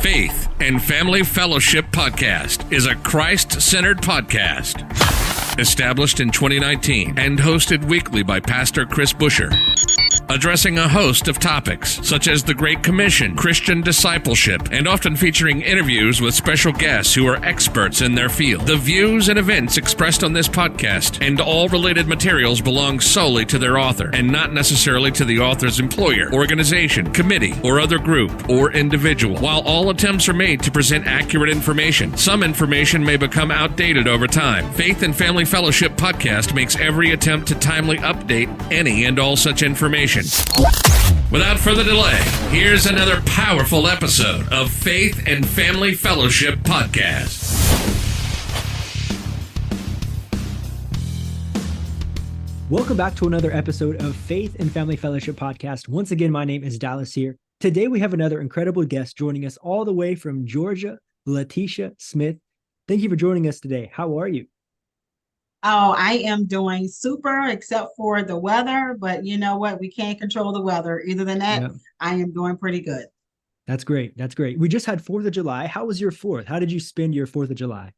Faith and Family Fellowship Podcast is a Christ-centered podcast. Established in 2019 and hosted weekly by Pastor Chris Busher. Addressing a host of topics such as the Great Commission, Christian discipleship, and often featuring interviews with special guests who are experts in their field. The views and events expressed on this podcast and all related materials belong solely to their author and not necessarily to the author's employer, organization, committee, or other group or individual. While all attempts are made to present accurate information, some information may become outdated over time. Faith and Family Fellowship Podcast makes every attempt to timely update any and all such information. Without further delay, here's another powerful episode of Faith and Family Fellowship Podcast. Welcome back to another episode of Faith and Family Fellowship Podcast. Once again, my name is Dallas here. Today, we have another incredible guest joining us all the way from Georgia, Latesha Smith. Thank you for joining us today. How are you? Oh, I am doing super, except for the weather. But you know what? We can't control the weather. Other than that, yeah. I am doing pretty good. That's great. That's great. We just had 4th of July. How was your 4th? How did you spend your 4th of July?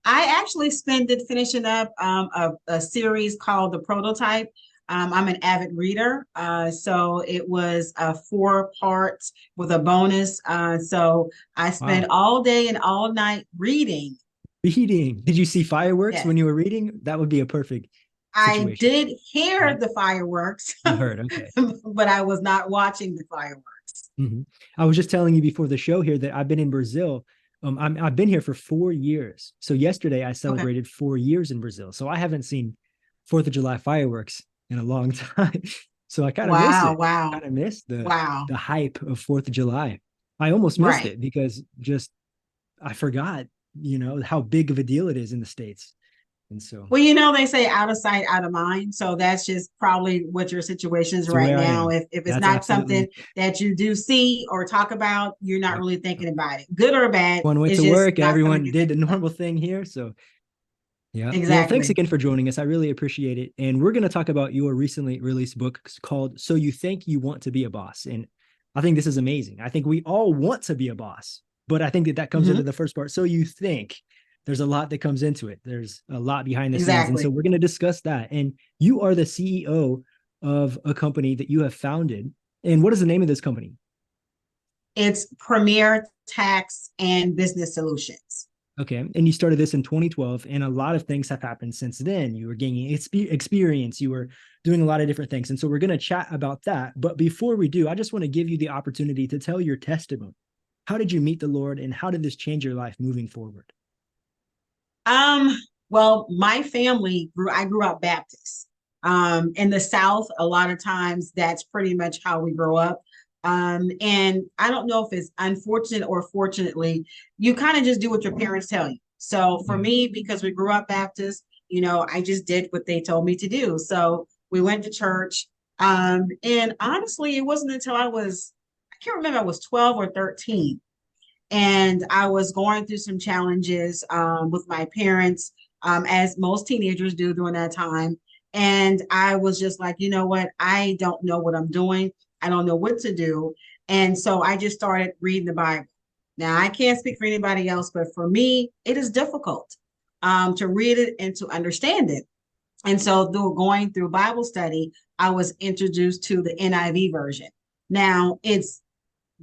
I actually spent it finishing up a series called The Prototype. I'm an avid reader. So it was 4 parts with a bonus. So I spent all day and all night reading. Did you see fireworks when you were reading? That would be a perfect situation. I did hear the fireworks. You heard, okay. But I was not watching the fireworks. Mm-hmm. I was just telling you before the show here that I've been in Brazil. I've been here for 4 years. So yesterday I celebrated 4 years in Brazil. So I haven't seen 4th of July fireworks in a long time. So I kind of missed it. Wow. I kind of missed the hype of 4th of July. I almost missed it because I forgot, how big of a deal it is in the States. And so, well, they say out of sight, out of mind. So that's just probably what your situation is right now. If it's that's not something that you do see or talk about, you're not really thinking about it, good or bad. One went to work, everyone did the normal thing here. So yeah, exactly. Well, thanks again for joining us. I really appreciate it. And we're going to talk about your recently released book called So You Think You Want to Be a Boss. And I think this is amazing. I think we all want to be a boss. But I think that comes into the first part. So you think there's a lot that comes into it. There's a lot behind the scenes. And so we're going to discuss that. And you are the CEO of a company that you have founded. And what is the name of this company? It's Premier Tax and Business Solutions. Okay. And you started this in 2012, and a lot of things have happened since then. You were gaining experience. You were doing a lot of different things. And so we're going to chat about that. But before we do, I just want to give you the opportunity to tell your testimony. How did you meet the Lord, and how did this change your life moving forward? Well, my family I grew up Baptist. In the South, a lot of times that's pretty much how we grow up. And I don't know if it's unfortunate or fortunately, you kind of just do what your parents tell you. So for me, because we grew up Baptist, I just did what they told me to do. So we went to church. And honestly, it wasn't until I can't remember, I was 12 or 13. And I was going through some challenges with my parents, as most teenagers do during that time. And I was just like, you know what? I don't know what I'm doing. I don't know what to do. And so I just started reading the Bible. Now, I can't speak for anybody else, but for me, it is difficult to read it and to understand it. And so going through Bible study, I was introduced to the NIV version. Now, it's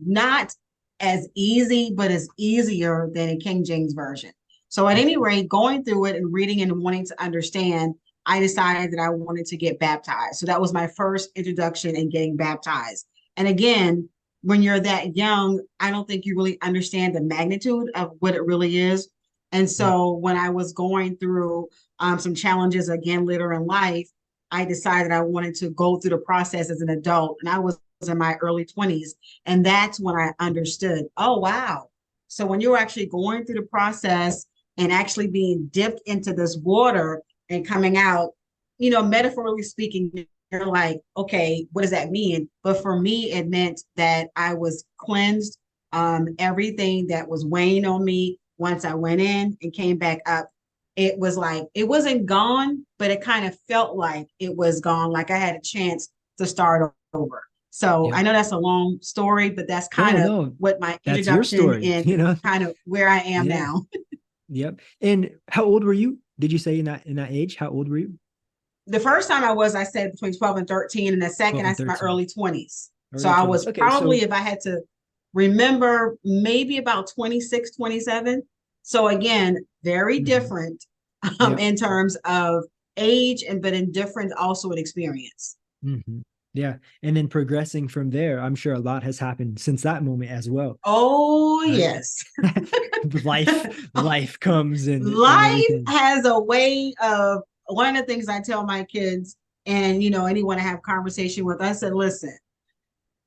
not as easy, but it's easier than a King James version. So at any rate, going through it and reading and wanting to understand, I decided that I wanted to get baptized. So that was my first introduction in getting baptized. And again, when you're that young, I don't think you really understand the magnitude of what it really is. And so when I was going through some challenges again later in life, I decided I wanted to go through the process as an adult. And I was in my early 20s. And that's when I understood, oh, wow. So when you're actually going through the process and actually being dipped into this water and coming out, metaphorically speaking, you're like, okay, what does that mean? But for me, it meant that I was cleansed. Everything that was weighing on me, once I went in and came back up, it was like, it wasn't gone, but it kind of felt like it was gone. Like I had a chance to start over. So I know that's a long story, but that's kind of what my introduction and kind of where I am now. Yep. And how old were you? Did you say in that age? How old were you? The first time I said between 12 and 13, and the second I said my early 20s. So I was probably, if I had to remember, maybe about 26, 27. So again, very different in terms of age, but in different also in experience. Yeah. And then progressing from there, I'm sure a lot has happened since that moment as well. Oh, yes. life comes and life has a way of, one of the things I tell my kids and, anyone I have conversation with, I said, listen,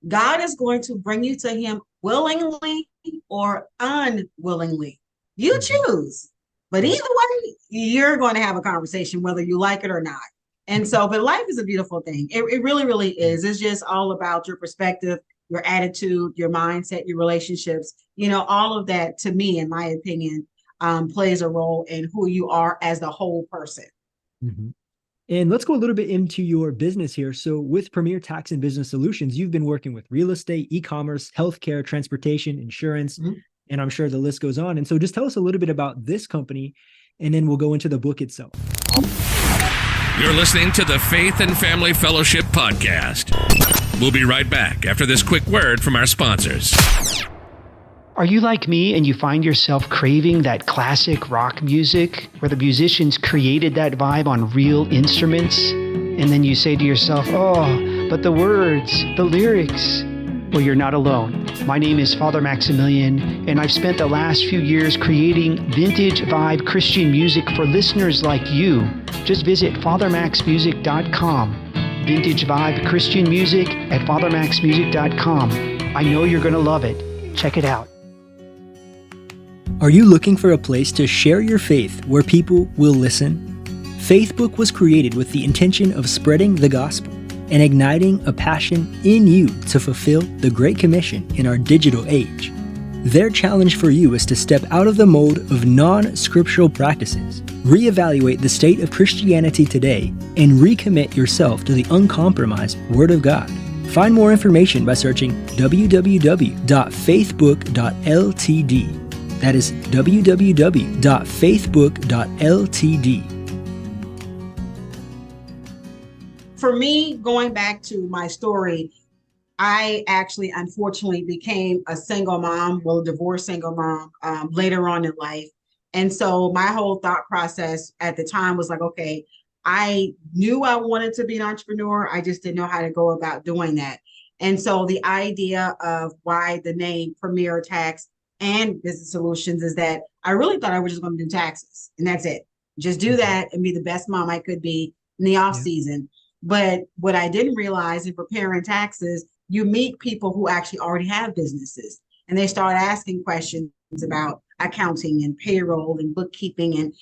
God is going to bring you to him willingly or unwillingly. You choose. But either way, you're going to have a conversation, whether you like it or not. And so, but life is a beautiful thing. It really, really is. It's just all about your perspective, your attitude, your mindset, your relationships, all of that, to me, in my opinion, plays a role in who you are as the whole person. And let's go a little bit into your business here. So with Premier Tax and Business Solutions, you've been working with real estate, e-commerce, healthcare, transportation, insurance, and I'm sure the list goes on. And so just tell us a little bit about this company, and then we'll go into the book itself. You're listening to the Faith and Family Fellowship Podcast. We'll be right back after this quick word from our sponsors. Are you like me and you find yourself craving that classic rock music where the musicians created that vibe on real instruments? And then you say to yourself, oh, but the words, the lyrics. Well, you're not alone. My name is Father Maximilian, and I've spent the last few years creating vintage vibe Christian music for listeners like you. Just visit fathermaxmusic.com. Vintage vibe Christian music at fathermaxmusic.com. I know you're going to love it. Check it out. Are you looking for a place to share your faith where people will listen? Faithbook was created with the intention of spreading the gospel and igniting a passion in you to fulfill the Great Commission in our digital age. Their challenge for you is to step out of the mold of non-scriptural practices, reevaluate the state of Christianity today, and recommit yourself to the uncompromised Word of God. Find more information by searching www.faithbook.ltd. That is www.faithbook.ltd. For me, going back to my story, I actually, unfortunately, became a single mom, a divorced single mom, later on in life. And so my whole thought process at the time was like, okay, I knew I wanted to be an entrepreneur. I just didn't know how to go about doing that. And so the idea of why the name Premier Tax and Business Solutions is that I really thought I was just going to do taxes, and that's it. Just do that and be the best mom I could be in the off season. But what I didn't realize in preparing taxes, you meet people who actually already have businesses, and they start asking questions about accounting and payroll and bookkeeping and,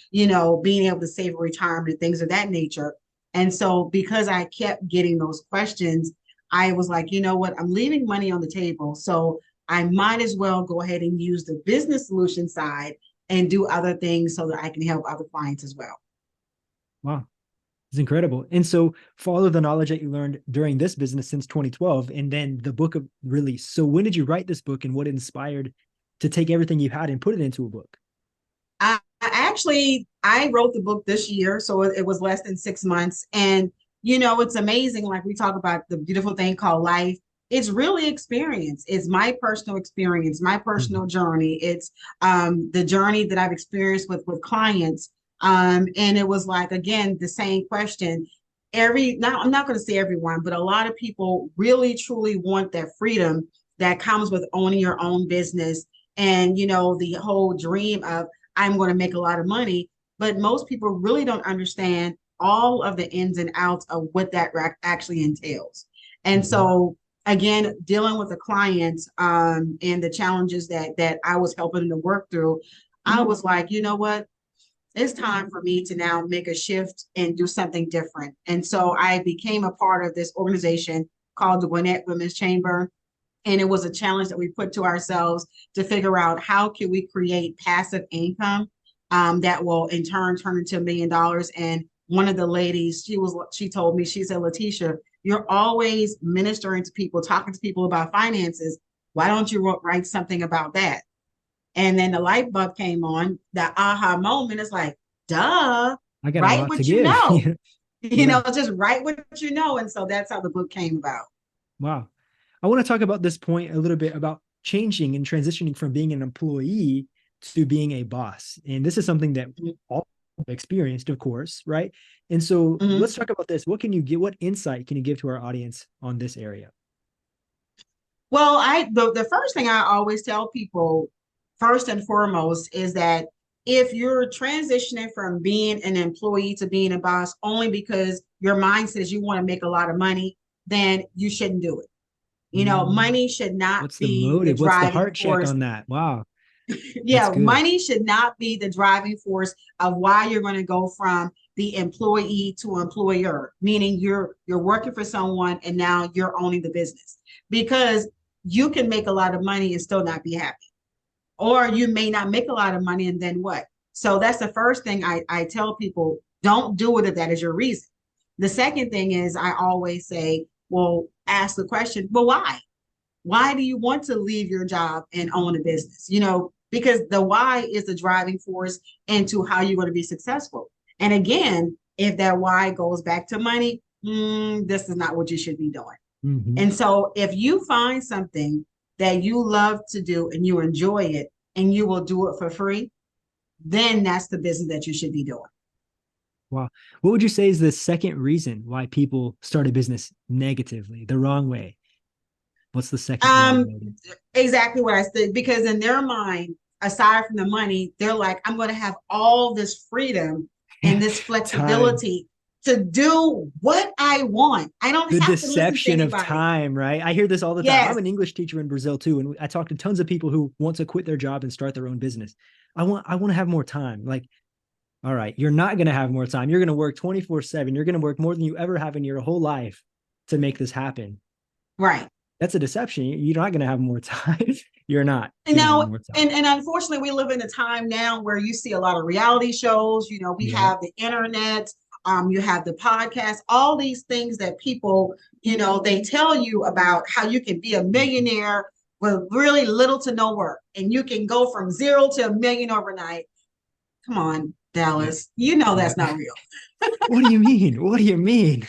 being able to save for retirement and things of that nature. And so because I kept getting those questions, I was like, you know what, I'm leaving money on the table. So I might as well go ahead and use the business solution side and do other things so that I can help other clients as well. Wow. It's incredible. And so follow the knowledge that you learned during this business since 2012, and then the book of release. So when did you write this book, and what inspired to take everything you had and put it into a book? I wrote the book this year, so it was less than 6 months. And, it's amazing. Like we talk about the beautiful thing called life. It's really experience. It's my personal experience, my personal journey. It's the journey that I've experienced with clients. And it was like, again, the same question. I'm not going to say everyone, but a lot of people really, truly want that freedom that comes with owning your own business. And, the whole dream of I'm going to make a lot of money. But most people really don't understand all of the ins and outs of what that actually entails. And so, again, dealing with the clients and the challenges that I was helping them to work through, I was like, you know what? It's time for me to now make a shift and do something different. And so I became a part of this organization called the Gwinnett Women's Chamber. And it was a challenge that we put to ourselves to figure out how can we create passive income that will in turn turn into $1 million. And one of the ladies, she told me, she said, Latesha, You're always ministering to people, talking to people about finances. Why don't you write something about that? And then the light bulb came on, that aha moment is like, duh, I got a write lot to what you give. know. Yeah. Just write what you know. And so that's how the book came about. Wow. I want to talk about this point a little bit about changing and transitioning from being an employee to being a boss. And this is something that all experienced, of course, right? And so let's talk about this. What insight can you give to our audience on this area? Well, the first thing I always tell people, first and foremost, is that if you're transitioning from being an employee to being a boss only because your mind says you want to make a lot of money, then you shouldn't do it. Money should not What's be the motive? the What's the driving heart check force. on that? Wow. Yeah, money should not be the driving force of why you're going to go from the employee to employer, meaning you're working for someone and now you're owning the business, because you can make a lot of money and still not be happy, or you may not make a lot of money and then what? So that's the first thing I tell people, don't do it if that is your reason. The second thing is I always say, well, ask the question, well, why? Why do you want to leave your job and own a business? Because the why is the driving force into how you're going to be successful. And again, if that why goes back to money, this is not what you should be doing. Mm-hmm. And so if you find something that you love to do and you enjoy it and you will do it for free, then that's the business that you should be doing. Wow. What would you say is the second reason why people start a business negatively, the wrong way? What's the second? Exactly what I said, because in their mind, aside from the money, they're like, I'm going to have all this freedom and this flexibility to do what I want. I don't have to listen to anybody. The deception of time, right? I hear this all the time. I'm an English teacher in Brazil too, and I talk to tons of people who want to quit their job and start their own business. I want to have more time. Like, all right, you're not going to have more time. You're going to work 24/7. You're going to work more than you ever have in your whole life to make this happen. Right. That's a deception. You're not going to have more time. You're not. And unfortunately, we live in a time now where you see a lot of reality shows. We have the internet, you have the podcast, all these things that people, they tell you about how you can be a millionaire with really little to no work. And you can go from 0 to $1 million overnight. Come on, Dallas. That's not real. What do you mean? What do you mean?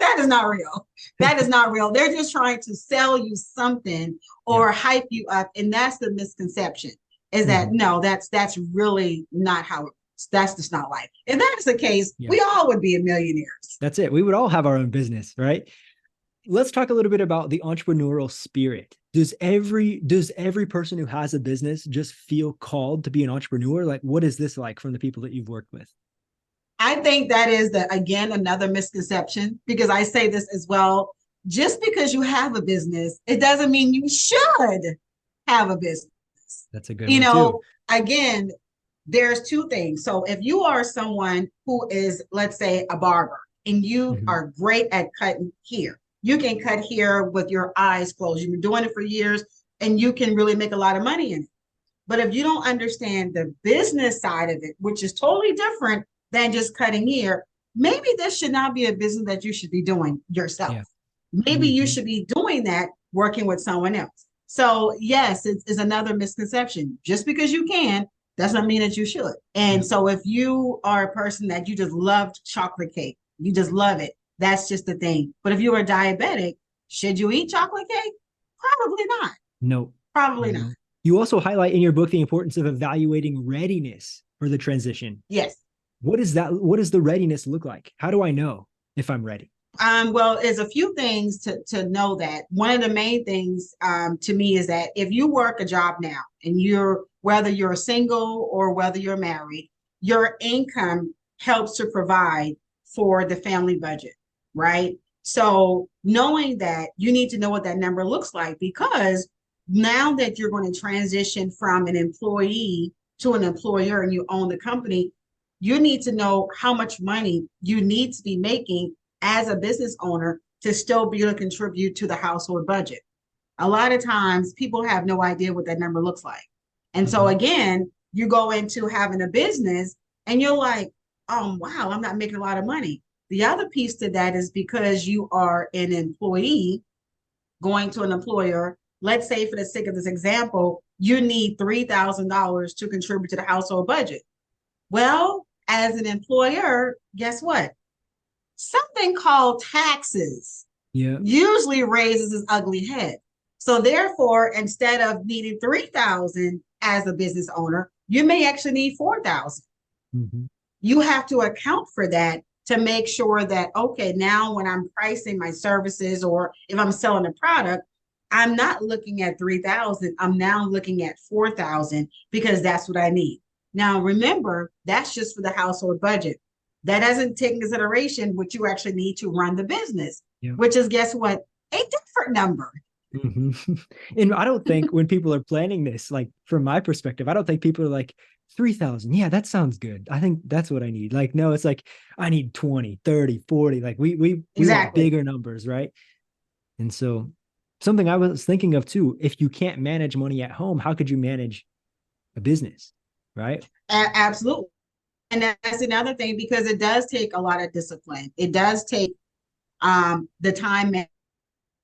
That is not real. That is not real. They're just trying to sell you something or hype you up. And that's the misconception, is that no, that's really not how it works. That's just not life. If that's the case, we all would be millionaires. That's it. We would all have our own business, right? Let's talk a little bit about the entrepreneurial spirit. Does every person who has a business just feel called to be an entrepreneur? Like, what is this like from the people that you've worked with? I think that is, again, another misconception, because I say this as well. Just because you have a business, it doesn't mean you should have a business. That's a good one too. Again, there's two things. So if you are someone who is, let's say, a barber, and you are great at cutting hair, you can cut hair with your eyes closed. You've been doing it for years, and you can really make a lot of money in it. But if you don't understand the business side of it, which is totally different than just cutting hair, maybe this should not be a business that you should be doing yourself. Yeah. Maybe you should be doing that working with someone else. So yes, it's another misconception. Just because you can doesn't mean that you should. And so if you are a person that you just loved chocolate cake, you just love it, that's just the thing. But if you are diabetic, should you eat chocolate cake? Probably not. No. Probably not. You also highlight in your book the importance of evaluating readiness for the transition. Yes. What is that? What does the readiness look like? How do I know if I'm ready? Well, there's a few things to know that. One of the main things to me is that if you work a job now, and whether you're single or whether you're married, your income helps to provide for the family budget, right? So knowing that, you need to know what that number looks like, because now that you're going to transition from an employee to an employer and you own the company, you need to know how much money you need to be making as a business owner to still be able to contribute to the household budget. A lot of times people have no idea what that number looks like. And so again, you go into having a business and you're like, oh, wow, I'm not making a lot of money. The other piece to that is because you are an employee going to an employer. Let's say, for the sake of this example, you need $3,000 to contribute to the household budget. Well, as an employer, guess what? Something called taxes usually raises its ugly head. So therefore, instead of needing 3,000 as a business owner, you may actually need 4,000. Mm-hmm. You have to account for that to make sure that, okay, now when I'm pricing my services or if I'm selling a product, I'm not looking at 3,000. I'm now looking at 4,000 because that's what I need. Now, remember, that's just for the household budget. That doesn't take into consideration what you actually need to run the business, which is, guess what? A different number. Mm-hmm. And I don't think when people are planning this, like from my perspective, I don't think people are like 3,000. Yeah, that sounds good. I think that's what I need. Like, no, it's like, I need 20, 30, 40. Like we want bigger numbers, right? And so something I was thinking of too, if you can't manage money at home, how could you manage a business, right? Absolutely. And that's another thing, because it does take a lot of discipline. It does take the time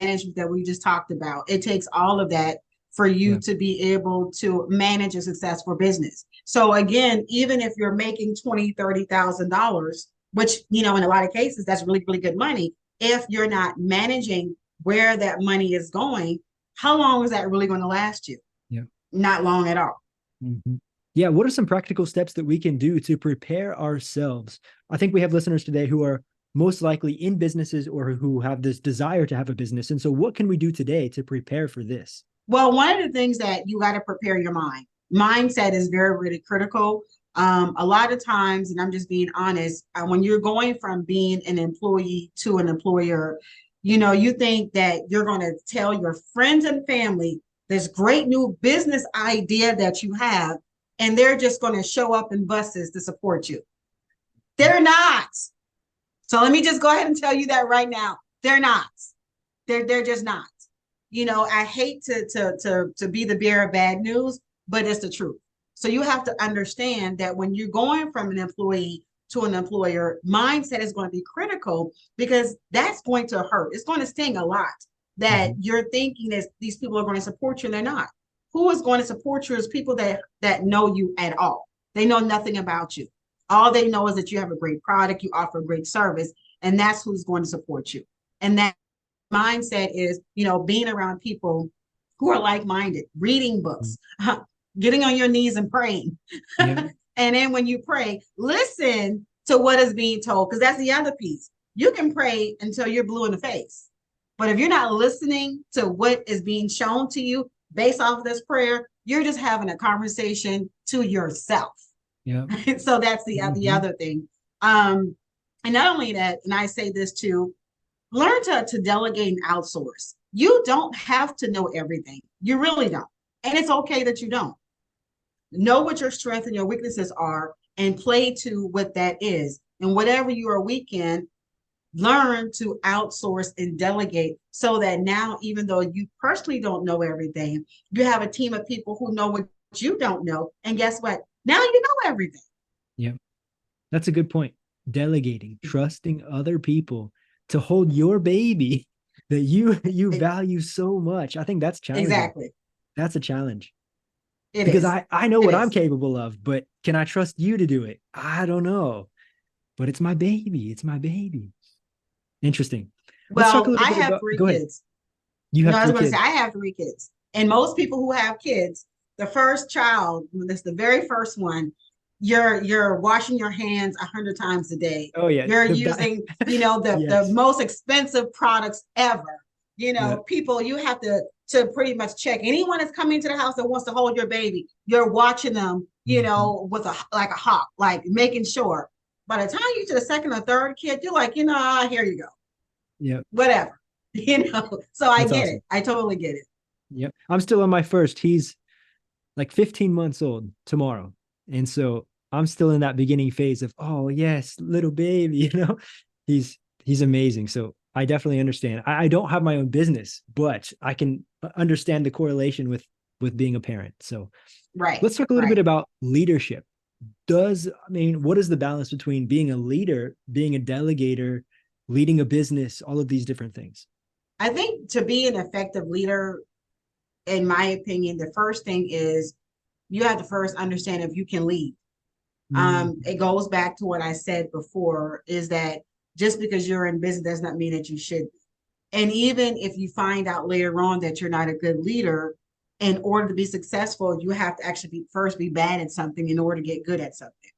management that we just talked about. It takes all of that for you to be able to manage a successful business. So again, even if you're making $20,000, $30,000, which, you know, in a lot of cases, that's really, really good money. If you're not managing where that money is going, how long is that really going to last you? Yeah. Not long at all. Mm-hmm. Yeah. What are some practical steps that we can do to prepare ourselves? I think we have listeners today who are most likely in businesses or who have this desire to have a business. And so what can we do today to prepare for this? Well, one of the things that you got to prepare your mind. Mindset is very, really critical. A lot of times, and I'm just being honest, when you're going from being an employee to an employer, you know, you think that you're going to tell your friends and family this great new business idea that you have, and they're just going to show up in buses to support you. They're not. So let me just go ahead and tell you that right now. They're not. They're just not. You know, I hate to be the bearer of bad news, but it's the truth. So you have to understand that when you're going from an employee to an employer, mindset is going to be critical, because that's going to hurt. It's going to sting a lot that you're thinking that these people are going to support you and they're not. Who is going to support you is people that know you at all. They know nothing about you. All they know is that you have a great product, you offer a great service, and that's who's going to support you. And that mindset is, you know, being around people who are like-minded, reading books, getting on your knees and praying. Yeah. And then when you pray, listen to what is being told, because that's the other piece. You can pray until you're blue in the face, but if you're not listening to what is being shown to you based off of this prayer, you're just having a conversation to yourself. Yeah. So that's the other thing. And not only that, and I say this too, learn to delegate and outsource. You don't have to know everything. You really don't. And it's okay that you don't. Know what your strengths and your weaknesses are and play to what that is. And whatever you are weak in, learn to outsource and delegate, so that now, even though you personally don't know everything, you have a team of people who know what you don't know. And guess what? Now you know everything. Yeah. That's a good point. Delegating, trusting other people to hold your baby that you value so much. I think that's challenging. Exactly. That's a challenge. Because I know what I'm capable of, but can I trust you to do it? I don't know. But it's my baby. It's my baby. Interesting. Well, I have three kids. You have three kids. I have three kids. And most people who have kids, the first child, that's the very first one, you're washing your hands 100 times a day. Oh yeah. You're using, the most expensive products ever. People, you have to pretty much check anyone that's coming to the house that wants to hold your baby. You're watching them, with a hawk, like making sure. By the time you to the second or third kid, you're like, here you go. Yeah. Whatever. So I get it. I totally get it. Yep. I'm still on my first. He's like 15 months old tomorrow. And so I'm still in that beginning phase of, oh yes, little baby, he's amazing. So I definitely understand. I don't have my own business, but I can understand the correlation with being a parent. So right. Let's talk a little bit about leadership. what is the balance between being a leader, being a delegator, leading a business, all of these different things? I think to be an effective leader, in my opinion, the first thing is you have to first understand if you can lead. It goes back to what I said before, is that just because you're in business does not mean that you should be. And even if you find out later on that you're not a good leader, in order to be successful, you have to actually first be bad at something in order to get good at something.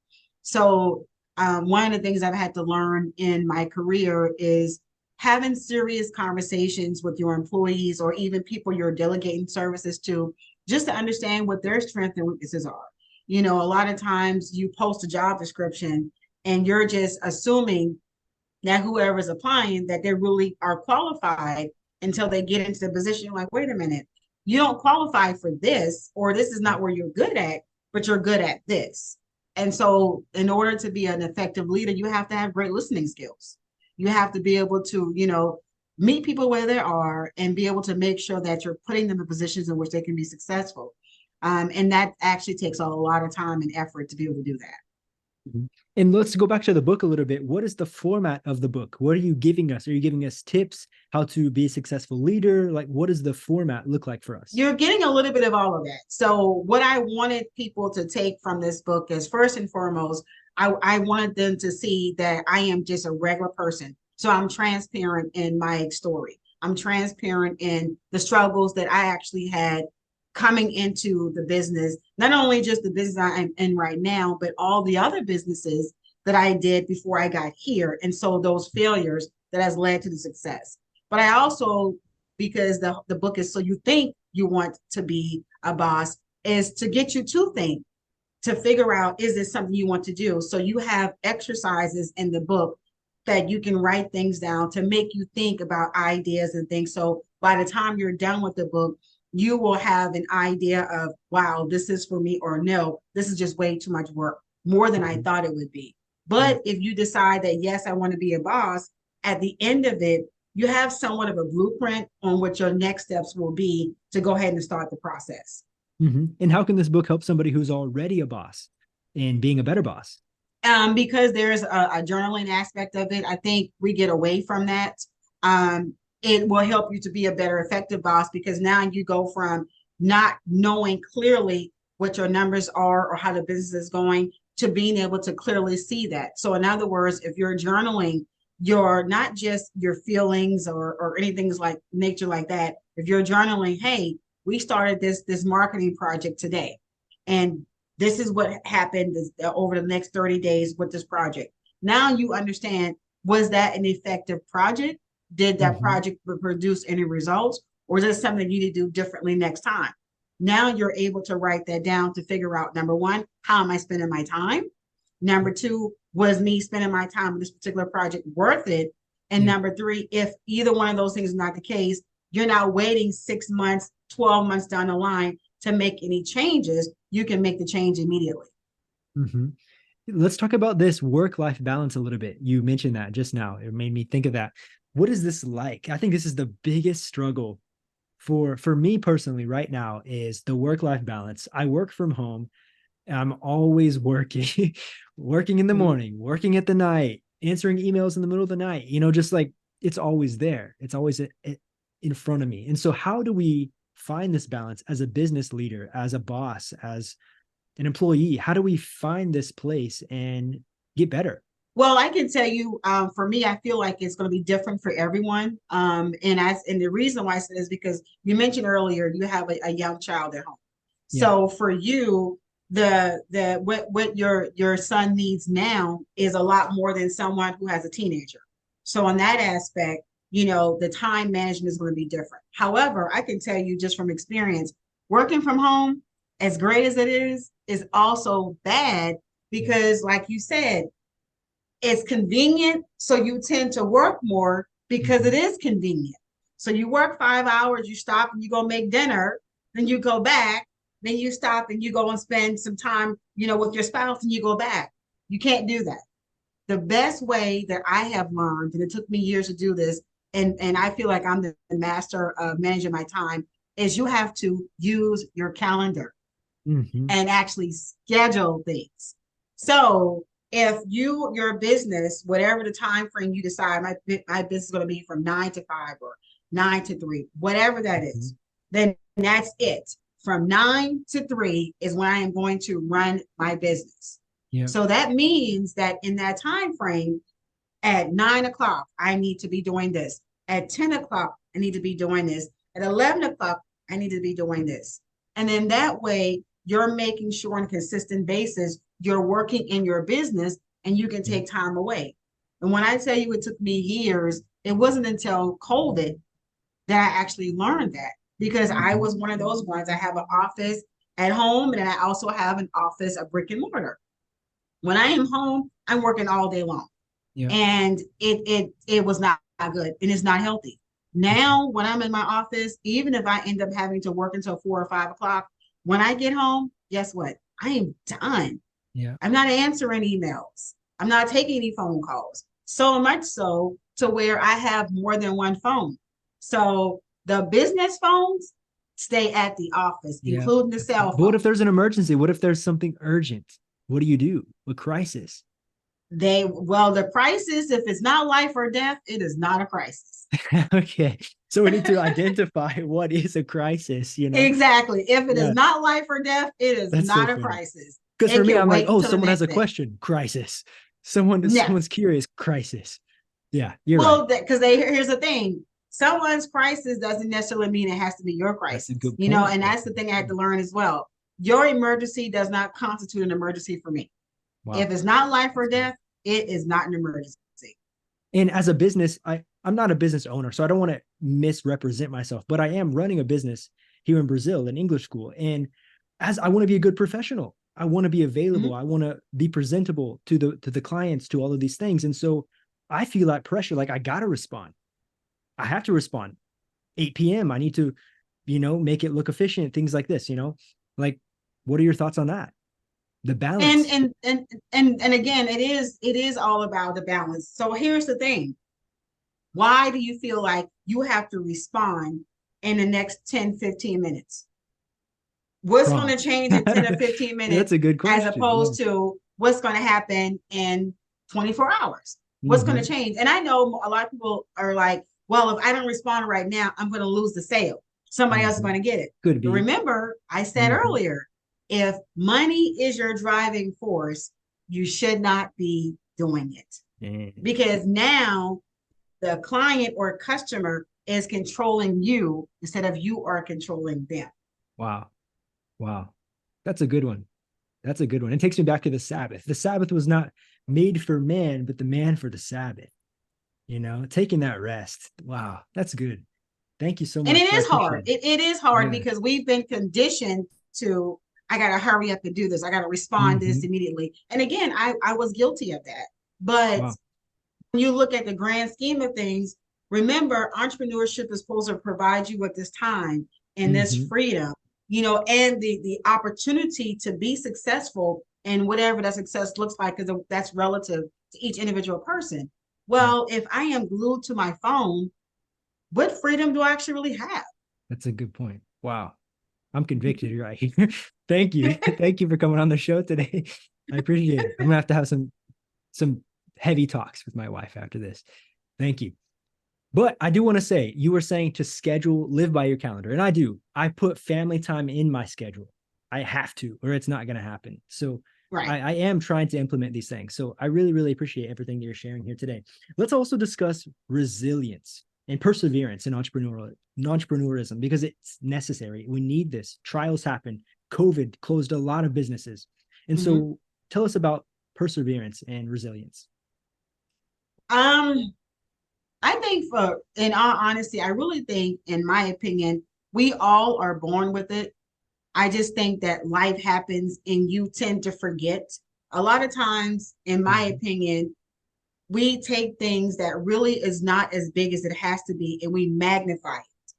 So one of the things I've had to learn in my career is having serious conversations with your employees or even people you're delegating services to, just to understand what their strengths and weaknesses are. You know, a lot of times you post a job description and you're just assuming that whoever's applying, that they really are qualified until they get into the position. You're like, wait a minute, you don't qualify for this, or this is not where you're good at, but you're good at this. And so in order to be an effective leader, you have to have great listening skills. You have to be able to, you know, meet people where they are and be able to make sure that you're putting them in positions in which they can be successful. And that actually takes a lot of time and effort to be able to do that. Mm-hmm. And let's go back to the book a little bit. What is the format of the book? What are you giving us? Are you giving us tips how to be a successful leader? Like, what does the format look like for us? You're getting a little bit of all of that. So what I wanted people to take from this book is, first and foremost, I wanted them to see that I am just a regular person. So I'm transparent in my story. I'm transparent in the struggles that I actually had coming into the business, not only just the business I'm in right now, but all the other businesses that I did before I got here. And so those failures that has led to the success. But I also, because the book is So You Think You Want to Be a Boss, is to get you to think, to figure out, is this something you want to do? So you have exercises in the book that you can write things down to make you think about ideas and things. So by the time you're done with the book, you will have an idea of, wow, this is for me, or no, this is just way too much work, more than I thought it would be. But if you decide that, yes, I want to be a boss, at the end of it, you have somewhat of a blueprint on what your next steps will be to go ahead and start the process. Mm-hmm. And how can this book help somebody who's already a boss and being a better boss? Because there's a journaling aspect of it. I think we get away from that. It will help you to be a better effective boss, because now you go from not knowing clearly what your numbers are or how the business is going to being able to clearly see that. So in other words, if you're journaling, you're not just your feelings or anything like nature like that. If you're journaling, hey, we started this marketing project today, and this is what happened over the next 30 days with this project. Now you understand, was that an effective project? Did that project produce any results? Or is this something you need to do differently next time? Now you're able to write that down to figure out, number one, how am I spending my time? Number two, was me spending my time on this particular project worth it? And number three, if either one of those things is not the case, you're not waiting 6 months, 12 months down the line to make any changes. You can make the change immediately. Mm-hmm. Let's talk about this work-life balance a little bit. You mentioned that just now. It made me think of that. What is this like? I think this is the biggest struggle for me personally right now, is the work-life balance. I work from home. I'm always working, working in the morning, working at the night, answering emails in the middle of the night, just like it's always there. It's always in front of me. And so how do we find this balance as a business leader, as a boss, as an employee? How do we find this place and get better? Well, I can tell you, for me, I feel like it's going to be different for everyone. And the reason why I said is because you mentioned earlier, you have a young child at home. Yeah. So for you, what your son needs now is a lot more than someone who has a teenager. So on that aspect, the time management is going to be different. However, I can tell you just from experience, working from home, as great as it is also bad, because like you said, it's convenient. So you tend to work more because it is convenient. So you work 5 hours, you stop and you go make dinner, then you go back, then you stop and you go and spend some time, with your spouse, and you go back. You can't do that. The best way that I have learned, and it took me years to do this, and I feel like I'm the master of managing my time, is you have to use your calendar and actually schedule things. So if your business, whatever the time frame you decide, my business is going to be from 9 to 5 or 9 to 3, whatever that is, then that's it. From 9 to 3 is when I am going to run my business. Yeah. So that means that in that time frame, at 9 o'clock, I need to be doing this. At 10 o'clock, I need to be doing this. At 11 o'clock, I need to be doing this. And then that way, you're making sure on a consistent basis, you're working in your business and you can take time away. And when I tell you it took me years, it wasn't until COVID that I actually learned that, because I was one of those ones. I have an office at home and I also have an office, a brick and mortar. When I am home, I'm working all day long. Yeah. And it was not good and it's not healthy. Now, when I'm in my office, even if I end up having to work until 4 or 5 o'clock, when I get home, guess what? I am done. Yeah. I'm not answering emails. I'm not taking any phone calls. So much so to where I have more than one phone. So the business phones stay at the office, including the cell phone. But what if there's an emergency? What if there's something urgent? What do you do? A crisis? The crisis, if it's not life or death, it is not a crisis. Okay. So we need to identify what is a crisis, Exactly. If it is not life or death, it is not a crisis. Because for me, I'm like, oh, someone has a question, crisis. Someone's curious, crisis. Yeah, you're right. Well, because here's the thing. Someone's crisis doesn't necessarily mean it has to be your crisis. And that's the thing I had to learn as well. Your emergency does not constitute an emergency for me. Wow. If it's not life or death, it is not an emergency. And as a business, I'm not a business owner, so I don't want to misrepresent myself, but I am running a business here in Brazil, an English school. And as I want to be a good professional, I want to be available. I want to be presentable to the clients, to all of these things. And so I feel that pressure, like I got to respond. I have to respond. 8 p.m. I need to, make it look efficient, things like this, like, what are your thoughts on that? The balance. And again, it is all about the balance. So here's the thing. Why do you feel like you have to respond in the next 10, 15 minutes? What's going to change in 10 or 15 minutes? That's a good question. As opposed to what's going to happen in 24 hours? What's going to change? And I know a lot of people are like, well, if I don't respond right now, I'm going to lose the sale. Somebody else is going to get it. Could be. But remember, I said earlier, if money is your driving force, you should not be doing it. Because now the client or customer is controlling you instead of you are controlling them. Wow. That's a good one. It takes me back to the Sabbath. The Sabbath was not made for man, but the man for the Sabbath. Taking that rest. Wow, that's good. Thank you so much. And it is hard. It is hard because we've been conditioned to, I got to hurry up and do this. I got to respond to this immediately. And again, I was guilty of that. But when you look at the grand scheme of things, remember, entrepreneurship is supposed to provide you with this time and this freedom, and the opportunity to be successful in whatever that success looks like, because that's relative to each individual person. Well, if I am glued to my phone, what freedom do I actually really have? That's a good point. Wow. I'm convicted right here. Thank you. Thank you for coming on the show today. I appreciate it. I'm going to have some heavy talks with my wife after this. Thank you. But I do want to say, you were saying to live by your calendar. And I do. I put family time in my schedule. I have to, or it's not going to happen. So I am trying to implement these things. So I really, really appreciate everything that you're sharing here today. Let's also discuss resilience and perseverance in entrepreneurism, because it's necessary. We need this. Trials happen. COVID closed a lot of businesses. And so tell us about perseverance and resilience. I think in all honesty, I really think, in my opinion, we all are born with it. I just think that life happens and you tend to forget. A lot of times, in my opinion, we take things that really is not as big as it has to be and we magnify it,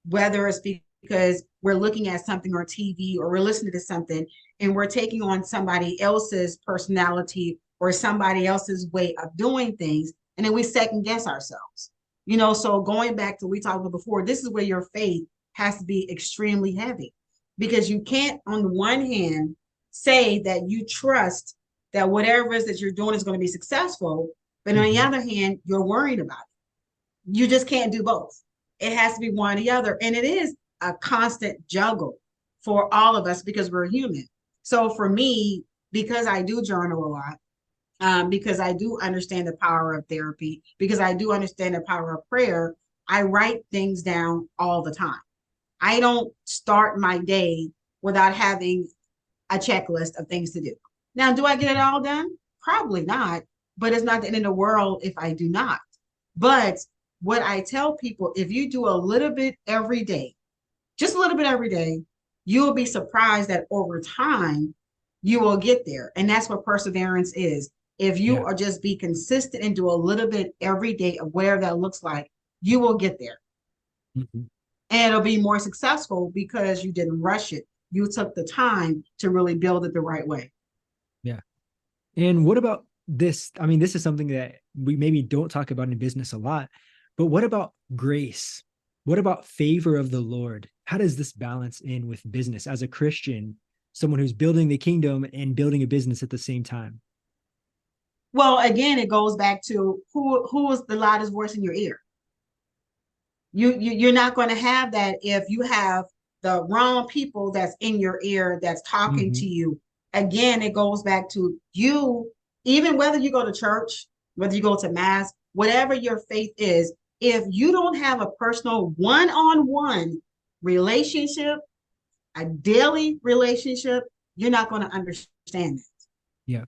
whether it's because we're looking at something on TV or we're listening to something and we're taking on somebody else's personality or somebody else's way of doing things. And then we second guess ourselves, so going back to what we talked about before, this is where your faith has to be extremely heavy, because you can't, on the one hand, say that you trust that whatever it is that you're doing is going to be successful. But on the other hand, you're worried about it. You just can't do both. It has to be one or the other. And it is a constant juggle for all of us because we're human. So for me, because I do journal a lot, because I do understand the power of therapy, because I do understand the power of prayer, I write things down all the time. I don't start my day without having a checklist of things to do. Now, do I get it all done? Probably not, but it's not the end of the world if I do not. But what I tell people, if you do a little bit every day, just a little bit every day, you will be surprised that over time, you will get there. And that's what perseverance is. If you are just be consistent and do a little bit every day of whatever that looks like, you will get there. And it'll be more successful because you didn't rush it. You took the time to really build it the right way. Yeah. And what about this? I mean, this is something that we maybe don't talk about in business a lot, but what about grace? What about favor of the Lord? How does this balance in with business as a Christian, someone who's building the kingdom and building a business at the same time? Well, again, it goes back to who is the loudest voice in your ear. You're not going to have that if you have the wrong people that's in your ear that's talking to you. Again, it goes back to you, even whether you go to church, whether you go to mass, whatever your faith is, if you don't have a personal one-on-one relationship, a daily relationship, you're not going to understand it.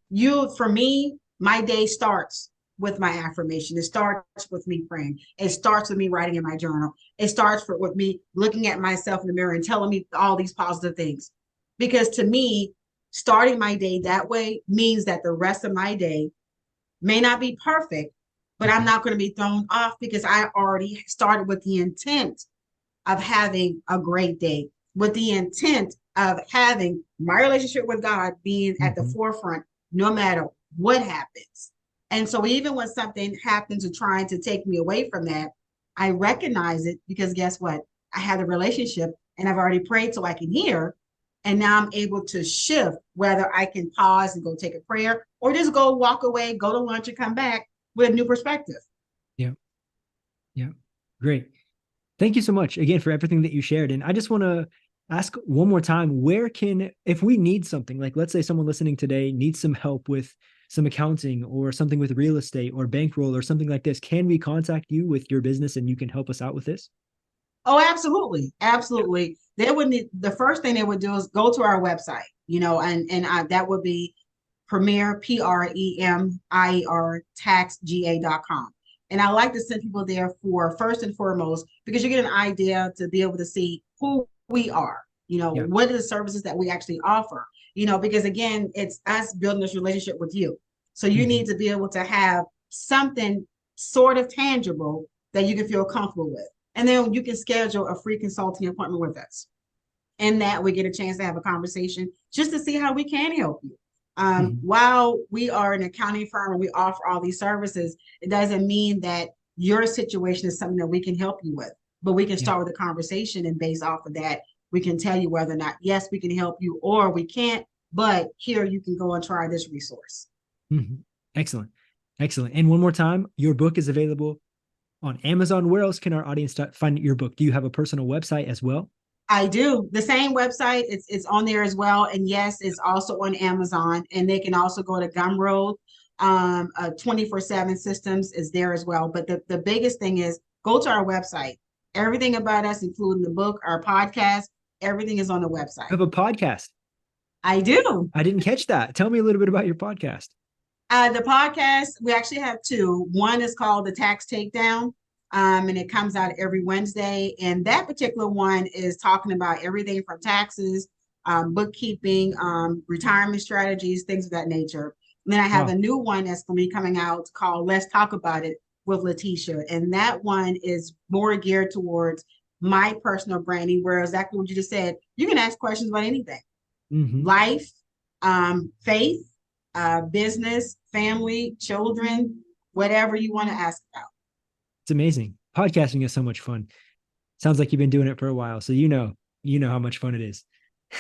For me, my day starts with my affirmation. It starts with me praying. It starts with me writing in my journal. It starts with me looking at myself in the mirror and telling me all these positive things. Because to me, starting my day that way means that the rest of my day may not be perfect, but I'm not going to be thrown off because I already started with the intent of having a great day, with the intent of having my relationship with God being at the forefront, no matter what happens. And so even when something happens and trying to take me away from that, I recognize it because guess what? I had a relationship and I've already prayed so I can hear. And now I'm able to shift whether I can pause and go take a prayer or just go walk away, go to lunch and come back with a new perspective. Yeah. Great. Thank you so much again for everything that you shared. And I just want to ask one more time, if we need something, like let's say someone listening today needs some help with some accounting or something with real estate or bankroll or something like this, can we contact you with your business and you can help us out with this? Oh, absolutely. Absolutely. The first thing they would do is go to our website, and that would be Premier, PREMIER, taxga.com. And I like to send people there for first and foremost, because you get an idea to be able to see who we are, what are the services that we actually offer, because again, it's us building this relationship with you. So you need to be able to have something sort of tangible that you can feel comfortable with. And then you can schedule a free consulting appointment with us. And that we get a chance to have a conversation just to see how we can help you. While we are an accounting firm and we offer all these services, it doesn't mean that your situation is something that we can help you with. But we can start with a conversation, and based off of that, we can tell you whether or not, yes, we can help you, or we can't, but here you can go and try this resource. Excellent. And one more time, your book is available on Amazon. Where else can our audience find your book? Do you have a personal website as well? I do. The same website, it's on there as well. And yes, it's also on Amazon. And they can also go to Gumroad. 24/7 Systems is there as well. But the biggest thing is go to our website. Everything about us, including the book, our podcast, everything is on the website. You have a podcast? I do. I didn't catch that. Tell me a little bit about your podcast. The podcast, we actually have two. One is called The Tax Takedown, and it comes out every Wednesday. And that particular one is talking about everything from taxes, bookkeeping, retirement strategies, things of that nature. And then I have a new one that's going to be coming out called Let's Talk About It with Latesha. And that one is more geared towards my personal branding, where exactly what you just said, you can ask questions about anything. Life, faith, business, family, children, whatever you want to ask about. It's amazing. Podcasting is so much fun. Sounds like you've been doing it for a while, so you know how much fun it is.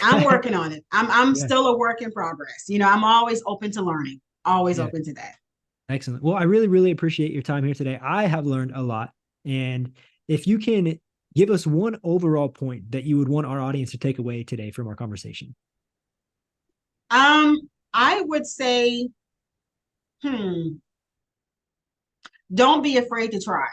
I'm working on it. I'm Yeah. still a work in progress. I'm always open to learning, always open to that. Excellent. Well, I really, really appreciate your time here today. I have learned a lot. And if you can give us one overall point that you would want our audience to take away today from our conversation. I would say, don't be afraid to try.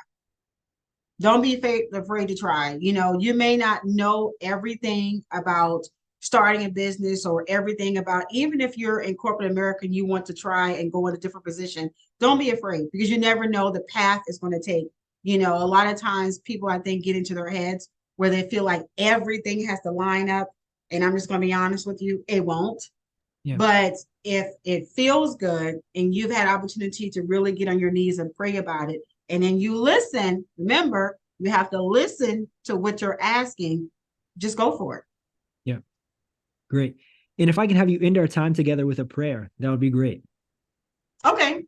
Don't be afraid to try. You may not know everything about starting a business or everything about, even if you're in corporate America and you want to try and go in a different position, don't be afraid, because you never know the path it's going to take. A lot of times people, I think, get into their heads where they feel like everything has to line up. And I'm just going to be honest with you, it won't. Yeah. But if it feels good and you've had opportunity to really get on your knees and pray about it, and then you listen, remember, you have to listen to what you're asking, just go for it. Yeah. Great. And if I can have you end our time together with a prayer, that would be great. Okay.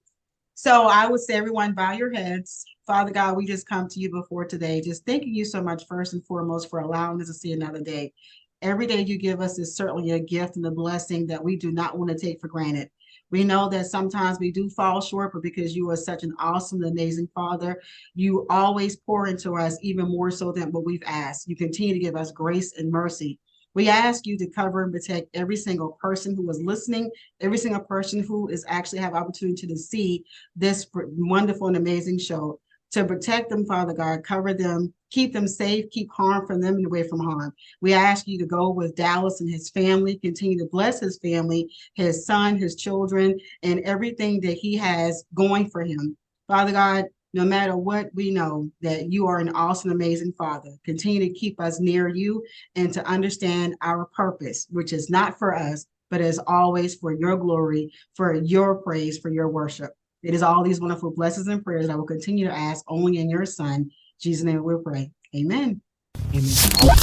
So I would say, everyone, bow your heads. Father God, we just come to you before today, just thanking you so much, first and foremost, for allowing us to see another day. Every day you give us is certainly a gift and a blessing that we do not want to take for granted. We know that sometimes we do fall short, but because you are such an awesome, amazing Father, you always pour into us even more so than what we've asked. You continue to give us grace and mercy. We ask you to cover and protect every single person who is listening, every single person who is actually have opportunity to see this wonderful and amazing show. To protect them, Father God, cover them, keep them safe, keep harm from them and away from harm. We ask you to go with Dallas and his family, continue to bless his family, his son, his children, and everything that he has going for him. Father God, no matter what, we know that you are an awesome, amazing Father. Continue to keep us near you and to understand our purpose, which is not for us, but is always for your glory, for your praise, for your worship. It is all these wonderful blessings and prayers that I will continue to ask only in your Son, Jesus' name we pray. Amen. Amen.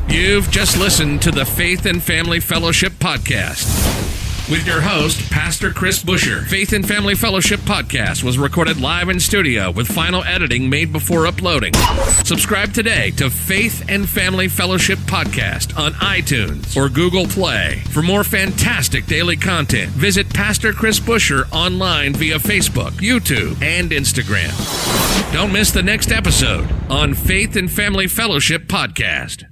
You've just listened to the Faith and Family Fellowship Podcast with your host, Pastor Chris Busher. Faith and Family Fellowship Podcast was recorded live in studio with final editing made before uploading. Subscribe today to Faith and Family Fellowship Podcast on iTunes or Google Play. For more fantastic daily content, visit Pastor Chris Busher online via Facebook, YouTube, and Instagram. Don't miss the next episode on Faith and Family Fellowship Podcast.